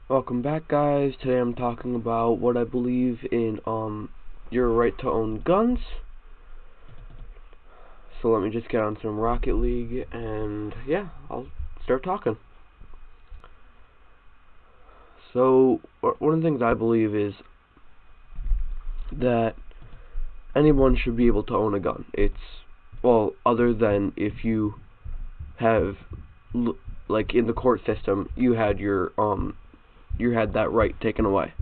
Welcome back, guys. Today I'm talking about what I believe in your right to own guns. So let me just get on some Rocket League and yeah, I'll start talking. So one of the things I believe is that anyone should be able to own a gun. Other than if you have like in the court system, you had you had that right taken away.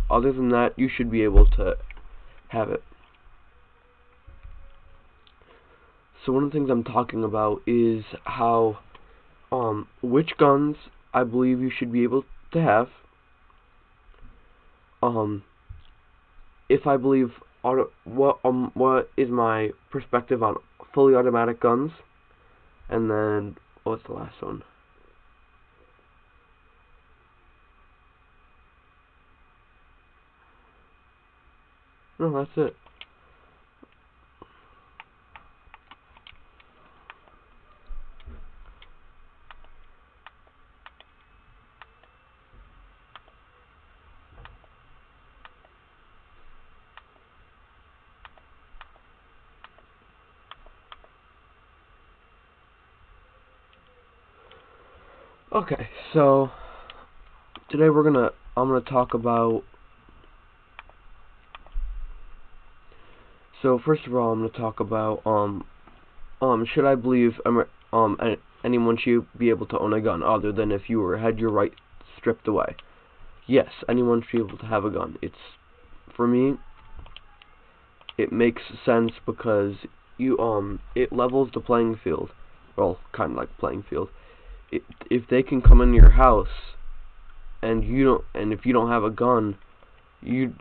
Other than that, you should be able to have it. So one of the things I'm talking about is how which guns I believe you should be able to have. Um if I believe what is my perspective on fully automatic guns, and then what's the last one? No, that's it. Okay, so today I'm gonna talk about. So first of all, I'm gonna talk about should I believe anyone should be able to own a gun other than if you had your right stripped away? Yes, anyone should be able to have a gun. For me, it makes sense because it levels the playing field. Well, kind of like playing field. If they can come in your house and if you don't have a gun, you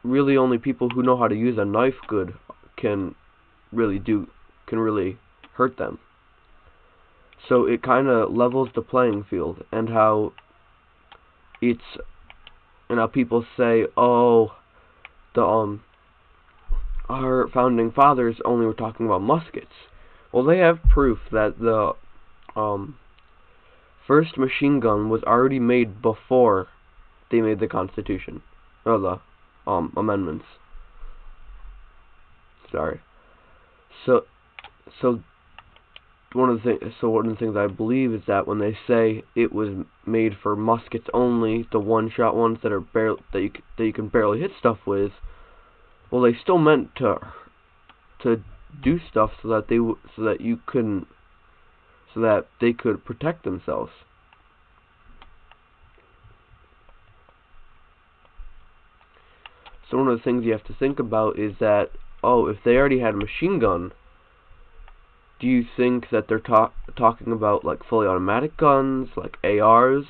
really only people who know how to use a knife good can can really hurt them. So it kind of levels the playing field, and how it's and how people say, oh, the our founding fathers only were talking about muskets. Well, they have proof that the um first machine gun was already made before they made the Constitution or the amendments. Sorry. So so one of the things I believe is that when they say it was made for muskets only, the one-shot ones that are that you can barely hit stuff with, well, they still meant to do stuff so that so that they could protect themselves. So one of the things you have to think about is that, oh, if they already had a machine gun, do you think that they're talking about like fully automatic guns, like ARs?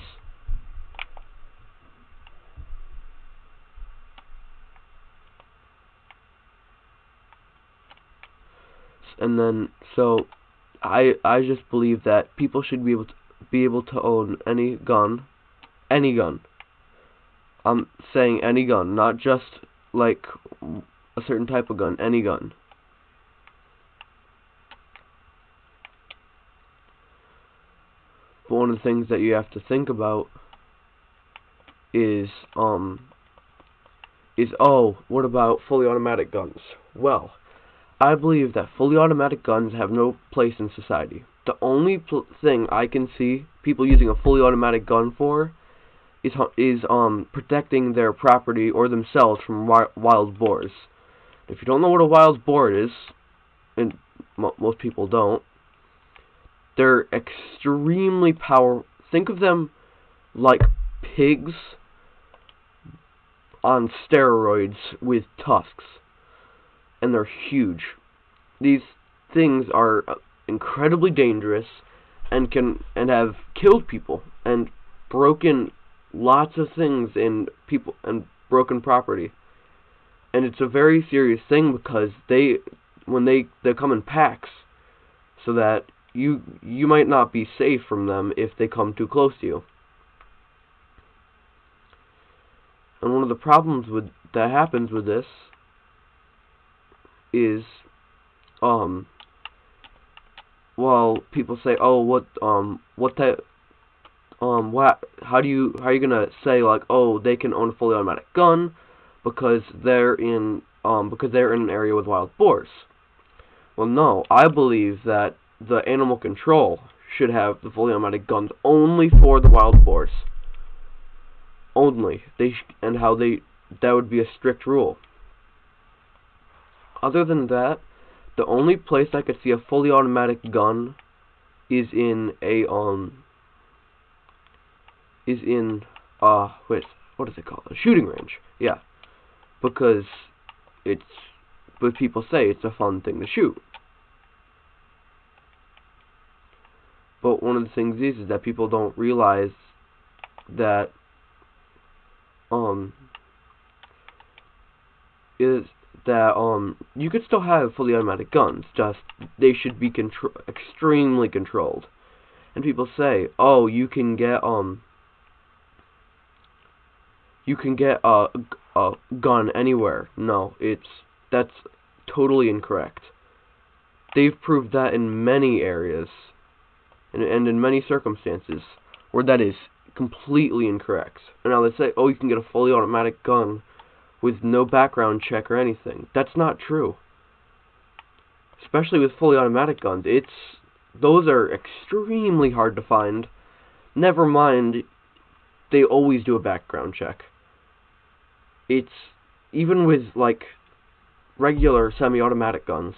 And then so I just believe that people should be able to own any gun. I'm saying any gun, not just like a certain type of gun, any gun. But one of the things that you have to think about is what about fully automatic guns? Well, I believe that fully automatic guns have no place in society. The only thing I can see people using a fully automatic gun for is protecting their property or themselves from wild boars. If you don't know what a wild boar is, and most people don't, they're extremely powerful. Think of them like pigs on steroids with tusks, and they're huge. These things are incredibly dangerous and have killed people and broken lots of things in people and broken property. And it's a very serious thing because they come in packs, so that you might not be safe from them if they come too close to you. And one of the problems that happens with this is well, people say, oh, what type how are you gonna say like, oh, they can own a fully automatic gun because they're in an area with wild boars? Well, no, I believe that the animal control should have the fully automatic guns only for the wild boars. Only. That would be a strict rule. Other than that, the only place I could see a fully automatic gun is in what is it called? A shooting range. Yeah. Because but people say it's a fun thing to shoot. But one of the things is that people don't realize that you could still have fully automatic guns, just they should be extremely controlled. And people say, oh, you can get a gun anywhere. No, that's totally incorrect. They've proved that in many areas and in many circumstances where that is completely incorrect. And now they say, oh, you can get a fully automatic gun with no background check or anything. That's not true. Especially with fully automatic guns, those are extremely hard to find. Never mind, they always do a background check. It's even with like regular semi-automatic guns,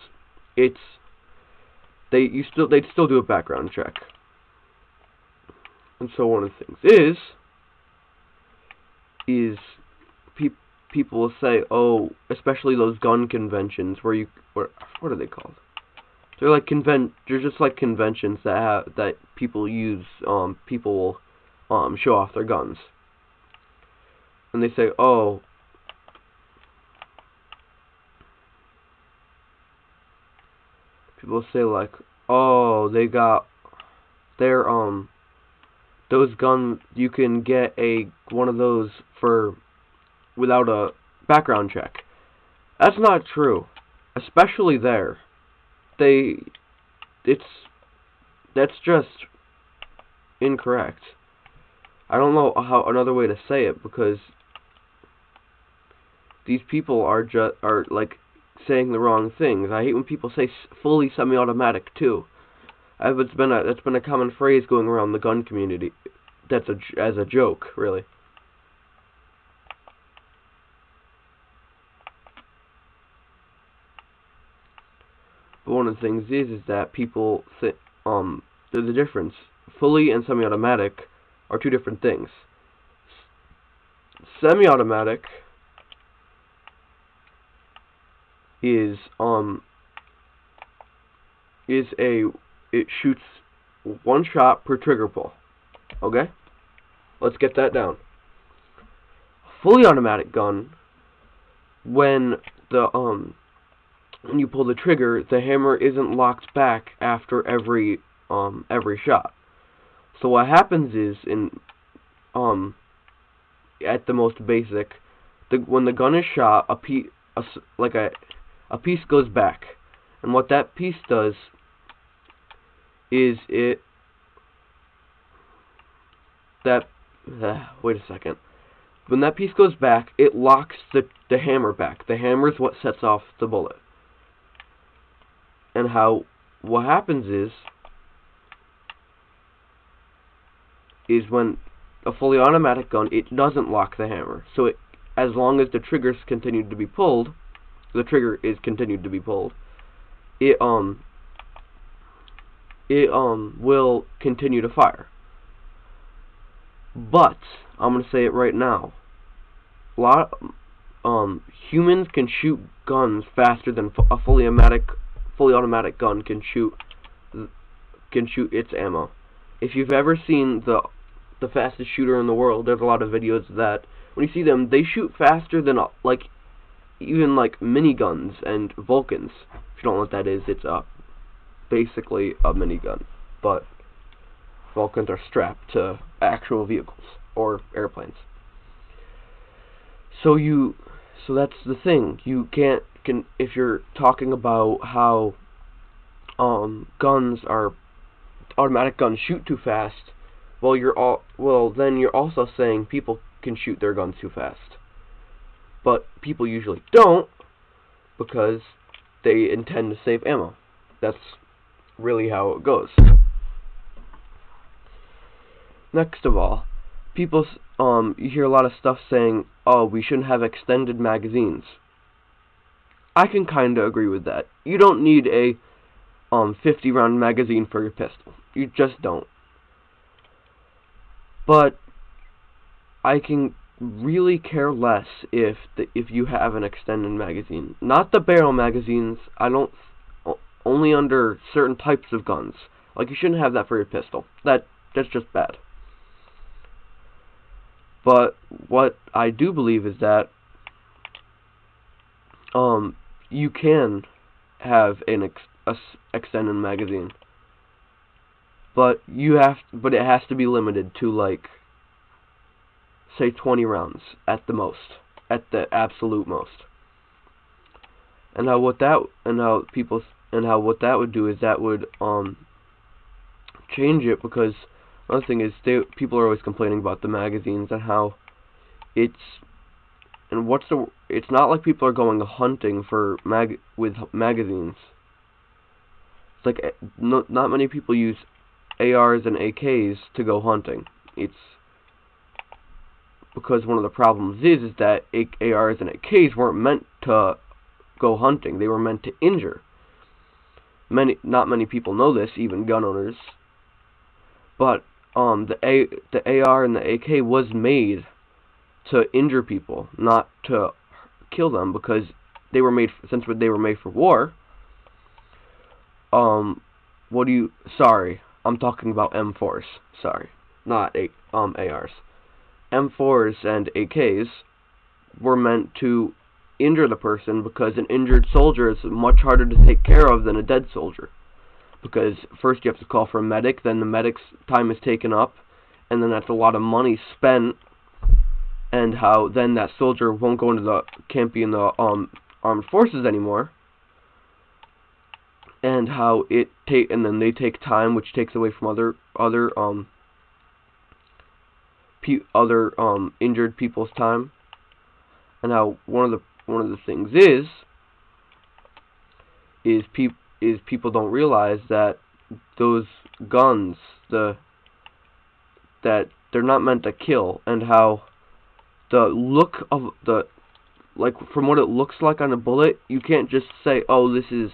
they'd still do a background check. And so one of the things is people will say, oh, especially those gun conventions where what are they called? They're just like conventions that people use. People will show off their guns, and they say, oh, people say like, oh, they got their those guns. You can get one of those without a background check. That's not true. Especially there. That's just incorrect. I don't know how another way to say it, because these people are like saying the wrong things. I hate when people say fully semi-automatic too. That's been a common phrase going around the gun community. That's as a joke, really. But one of the things is that people there's a difference. Fully and semi-automatic are two different things. Semi-automatic it shoots one shot per trigger pull. Okay? Let's get that down. Fully automatic gun, when you pull the trigger, the hammer isn't locked back after every shot. So what happens is at the most basic, when the gun is shot, a piece goes back, and what that piece does is wait a second. When that piece goes back, it locks the hammer back. The hammer is what sets off the bullet. And what happens is when a fully automatic gun, it doesn't lock the hammer. So as long as the trigger is continued to be pulled, it will continue to fire. But I'm gonna say it right now. Humans can shoot guns faster than a fully automatic gun can shoot its ammo. If you've ever seen the fastest shooter in the world, there's a lot of videos of that. When you see them, they shoot faster than even miniguns and Vulcans. If you don't know what that is, it's basically a minigun, but Vulcans are strapped to actual vehicles or airplanes. So that's the thing. You can't if you're talking about how automatic guns shoot too fast, then you're also saying people can shoot their guns too fast. But people usually don't, because they intend to save ammo. That's really how it goes. Next of all, you hear a lot of stuff saying, "Oh, we shouldn't have extended magazines." I can kinda agree with that. You don't need a 50-round magazine for your pistol. You just don't. But I can really care less if you have an extended magazine. Not the barrel magazines. Only under certain types of guns. Like, you shouldn't have that for your pistol. That's just bad. But what I do believe is that you can have an extended magazine, but it has to be limited to, like, say 20 rounds at the most, at the absolute most. And what that would do is that would change it, because another thing is people are always complaining about the magazines and how it's not like people are going hunting for with magazines. It's like not many people use ARs and AKs to go hunting. It's because one of the problems is that ARs and AKs weren't meant to go hunting. They were meant to injure. Not many people know this, even gun owners. But the AR and the AK was made to injure people, not to kill them, because they were made for war. Sorry, I'm talking about M4s. Sorry, not ARs. M4s and AKs were meant to injure the person, because an injured soldier is much harder to take care of than a dead soldier. Because first you have to call for a medic, then the medic's time is taken up, and then that's a lot of money spent, and how then that soldier can't be in the armed forces anymore, and how and then they take time, which takes away from other injured people's time, and how one of the things is people don't realize that those guns, that they're not meant to kill, and how the look of from what it looks like on a bullet, you can't just say, "Oh, this is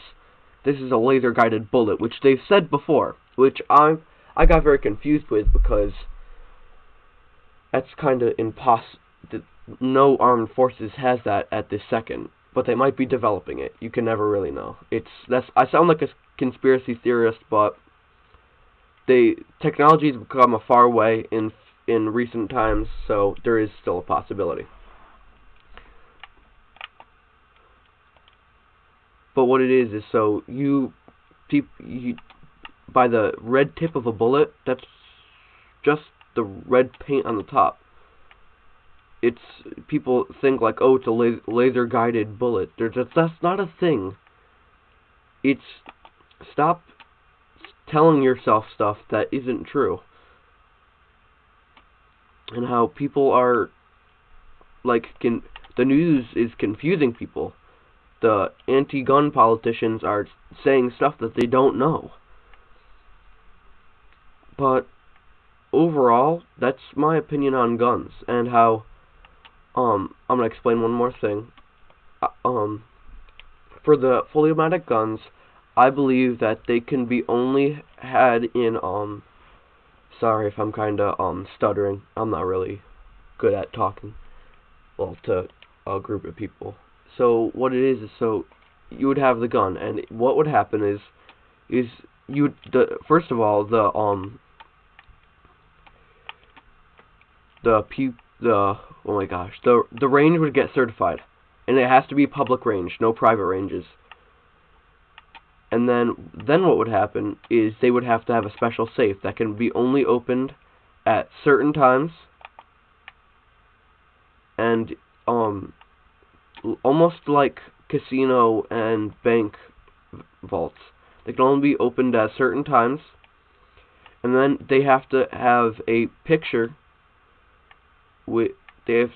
a laser guided bullet," which they've said before, which I got very confused with, because that's kind of impossible. No armed forces has that at this second, but they might be developing it. You can never really know. I sound like a conspiracy theorist, but technology has become a far way in recent times, so there is still a possibility. But what it is so by the red tip of a bullet, that's just the red paint on the top. People think like, oh, it's a laser guided bullet. That's not a thing. Stop telling yourself stuff that isn't true. And how people are the news is confusing people. The anti-gun politicians are saying stuff that they don't know. But overall, that's my opinion on guns, and how I'm gonna explain one more thing. For the fully automatic guns, I believe that they can be only had in sorry if I'm kinda stuttering. I'm not really good at talking to a group of people. So what it is so you would have the gun, and what would happen is first of all, the range would get certified, and it has to be public range, no private ranges. And then what would happen is they would have to have a special safe that can be only opened at certain times, and almost like casino and bank vaults. They can only be opened at certain times, and then they have to have a picture with with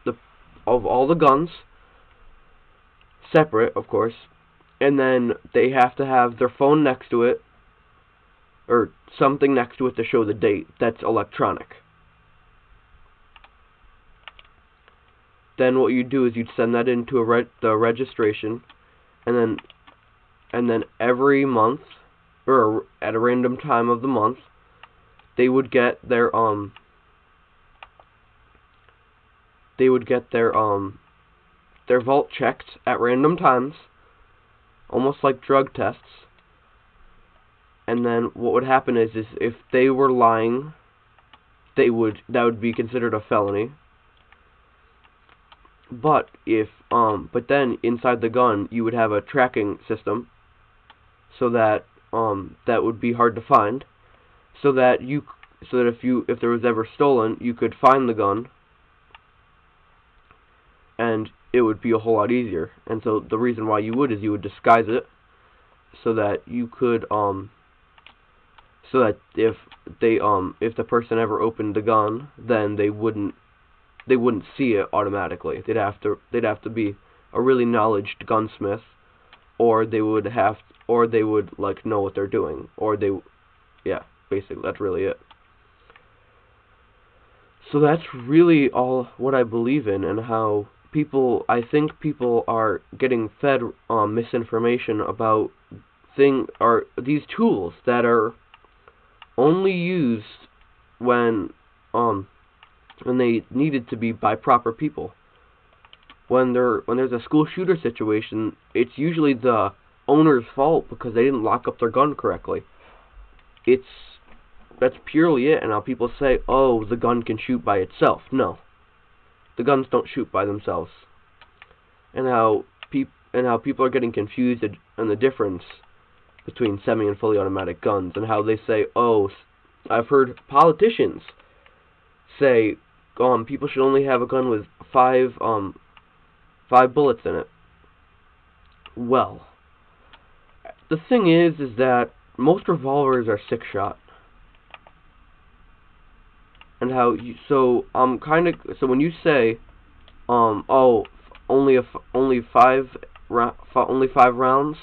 the of all the guns, separate, of course, and then they have to have their phone next to it, or something next to it to show the date. That's electronic. Then what you do is you'd send that into the registration, and then every month, or at a random time of the month, they would get their vault checked at random times, almost like drug tests. And then what would happen is if they were lying, that would be considered a felony. But then inside the gun you would have a tracking system, so that that would be hard to find, so that if there was ever stolen, you could find the gun, and it would be a whole lot easier. And so the reason why you would disguise it, so that you could so that if the person ever opened the gun, then they wouldn't see it automatically. They'd have to be a really knowledgeable gunsmith, or they would like know what they're doing, or yeah, basically that's really it. So that's really all what I believe in, and how I think people are getting fed misinformation about these tools that are only used when they needed to be by proper people. When there's a school shooter situation, it's usually the owner's fault because they didn't lock up their gun correctly. That's purely it. And how people say, oh, the gun can shoot by itself. No, the guns don't shoot by themselves. And how people are getting confused on the difference between semi and fully automatic guns, and how they say, oh, I've heard politicians say people should only have a gun with five bullets in it. Well, the thing is that most revolvers are 6-shot, and how so when you say oh, only 5 rounds,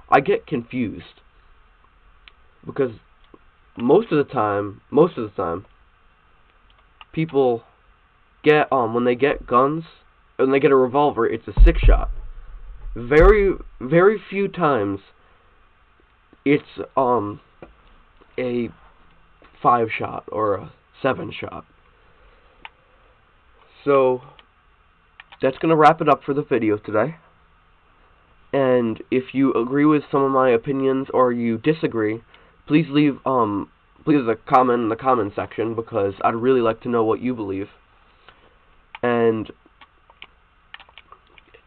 I get confused, because most of the time people get when they get a revolver, it's a 6-shot. Very, very few times it's a 5-shot or a 7-shot. So that's gonna wrap it up for the video today. And if you agree with some of my opinions or you disagree, please leave a comment in the comment section, because I'd really like to know what you believe. And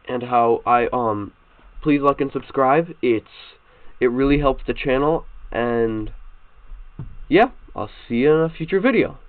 how please like and subscribe. It really helps the channel. And yeah, I'll see you in a future video.